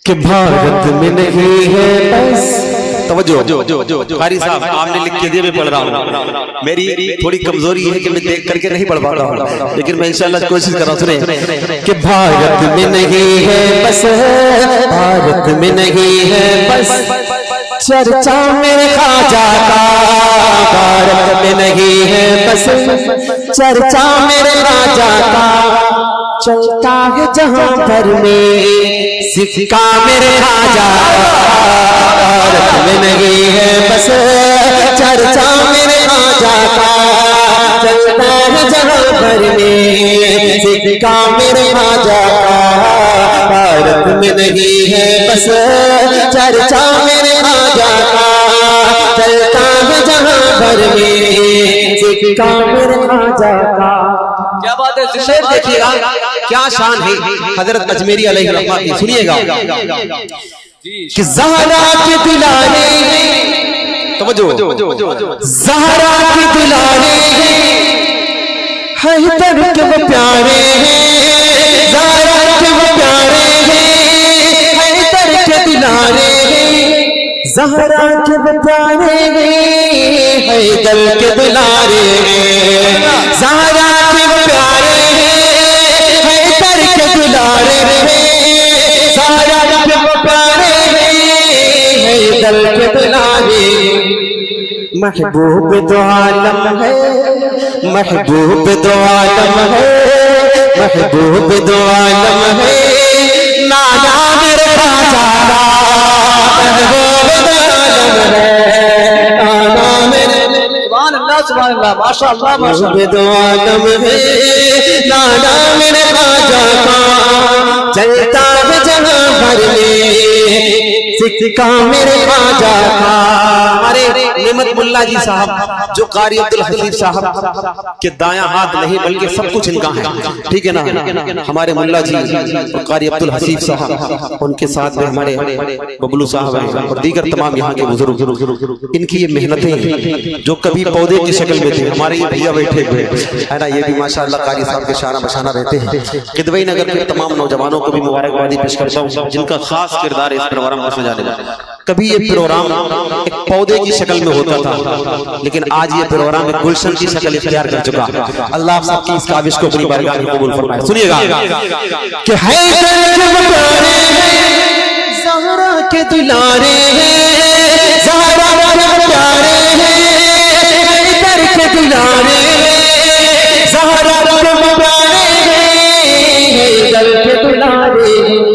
कि भारत में नहीं है बस। तवज्जो कारी साहब, आपने लिख के दिए, मैं पढ़ रहा हूँ। मेरी थोड़ी कमजोरी है कि मैं देख करके नहीं पढ़ पाता हूँ, लेकिन मैं इंशाल्लाह कोशिश कर रहा हूँ। सुने कि भारत में नहीं है बस, भारत में नहीं है बस चर्चा मेरे ख्वाजा का। भारत में नहीं है बस चर्चा मेरे ख्वाजा का, चलता है जहां भर में सिक्का मेरे ख्वाजा। भारत में नहीं है बस चर्चा मेरे ख्वाजा का, चलता है जहां भर में सिक्का मेरे ख्वाजा का। भारत में नहीं है बस चर्चा मेरे ख्वाजा का, चलता है जहां भर में सिक्का मेरे ख्वाजा का। क्या बात है, शेर देखिएगा क्या शान है हजरत अजमेरी अलैहिर्रहमा की। सुनिएगा कि ज़हरा के दुलारे, तवज्जो, ज़हरा के दुलारे हैदर के वो प्यारे हैं, ज़हरा के वो प्यारे हैं, हैदर के दुलारे हैं, ज़हरा के वो प्यारे हैं, हैदर के दुलारे हैं, ज़हरा के वो प्यारे हैं, हैदर के दुलारे हैं, ज़हरा के वो प्यारे हैं, हैदर के दुलारे। महबूब दो आलम है, महबूब दो आलम है, महबूब दो आलम है, नाना मेरे ख्वाजा का। महबूब दो आलम है, नाना मेरे, सुभान अल्लाह सुभान अल्लाह, माशाअल्लाह माशाअल्लाह। महबूब दो आलम है, नाना मेरे ख्वाजा का, चलता है जहां भर में सिक्का मेरे ख्वाजा का। हमारे नेमत मुल्ला जी साहब जो कारी अब्दुल हसीब साहब के दायां हाथ नहीं बल्कि सब कुछ इनका है, ठीक है ना। हमारे मुल्ला जी और कारी अब्दुल हसीब साहब, उनके साथ में हमारे बबलू साहब हैं और दीगर तमाम यहाँ के बुजुर्ग। इनकी ये मेहनतें जो कभी पौधे की शक्ल में थे, हमारे ये भैया बैठे हुए है ना, ये भी माशाअल्लाह कारी साहब के शाना बशाना रहते हैं। किदवई नगर के तमाम नौजवानों को भी मुबारकबादी पेश करता हूँ जिनका खास किरदार इस प्रोग्राम में जाने वाला। कभी ये प्रोग्राम एक पौधे की शक्ल में होता था, लेकिन आज ये प्रोग्राम एक गुलशन की शक्ल इख्तियार कर चुका है। अल्लाह आप सबकी इस काविश को अपनी बारगाह में कबूल फरमाए। सुनिएगा कि ज़हरा के दुलारे हैं, ज़हरा के प्यारे हैं, हैदर के दुलारे हैं, ज़हरा के प्यारे हैं, हैदर के दुलारे हैं।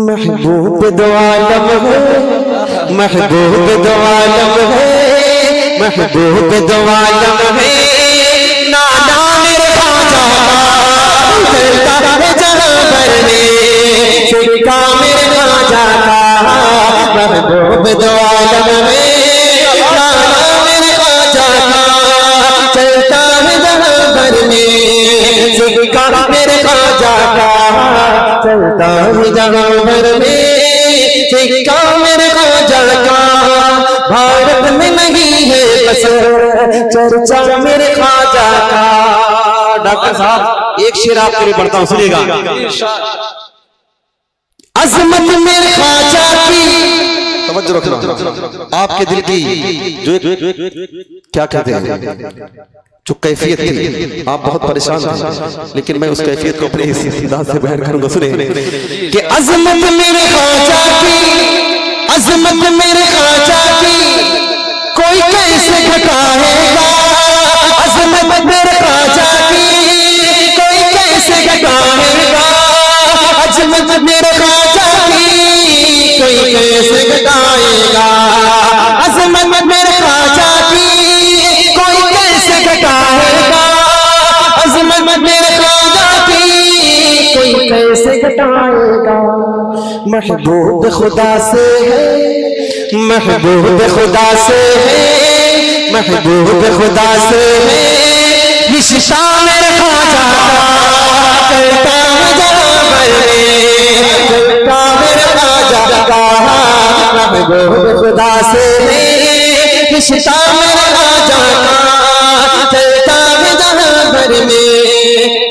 महबूब दो आलम है, महबूब दो आलम है, महबूब दो आलम है, नाना मेरे ख्वाजा का, चलता है जहां भर में सिक्का मेरे ख्वाजा का। महबूब दो आलम है, नाना मेरे ख्वाजा का, चलता है जहां भर में सिक्का मेरे ख्वाजा का, चलता है जहां भर में सिक्का मेरे ख्वाजा का। भारत में नहीं है बस चर्चा मेरे ख्वाजा का। डॉक्टर साहब एक शेर आपके लिए पढ़ता हूँ, सुनिएगा। अजमत मेरे ख्वाजा की, तवज्जो रखना, आपके दिल की जो क्या कहते हैं जो कैफियत थी, आप बहुत परेशान थे, लेकिन मैं उस कैफियत को अपने इसी अंदाज से बयान करूंगा। सुने कि अजमत मेरे ख्वाजा की, अजमत मेरे ख्वाजा की कोई कैसे घटाएगा, अजमत मेरे ख्वाजा की कोई कैसे घटाएगा, अजमत मेरे ख्वाजा की कोई कैसे घटाएगा, अजमत मेरे ख्वाजा की कोई कैसे घटाएगा, अजमत मेरे ख्वाजा की कोई कैसे घटाएगा। महबूब खुदा से है, महबूब खुदा से है, महबूब खुदा से है, रिश्ता मेरे ख्वाजा का, चलता है जहां भर में चलता मेरे ख्वाजा का। महबूब खुदा से है, रिश्ता मेरे ख्वाजा का, चलता है जहां भर में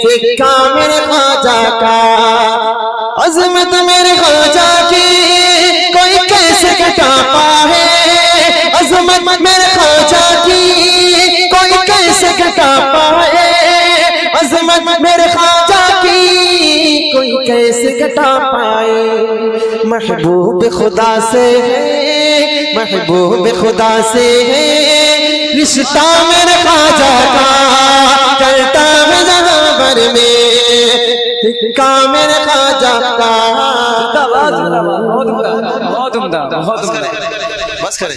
सिक्का मेरे ख्वाजा का। अजमत मेरे ख्वाजा की कोई कैसे घटा पाए, अजमत मेरे ख्वाजा की कोई कैसे घटा पाए, अजमत मेरे ख्वाजा की कोई कैसे घटा पाए। महबूब खुदा से है, महबूब खुदा से है रिश्ता मेरे ख्वाजा का, करता है जहां भर में का मेरे ख्वाजा का। बहुत उम्दा, बहुत उम्दा, बहुत उम्दा। बस करें।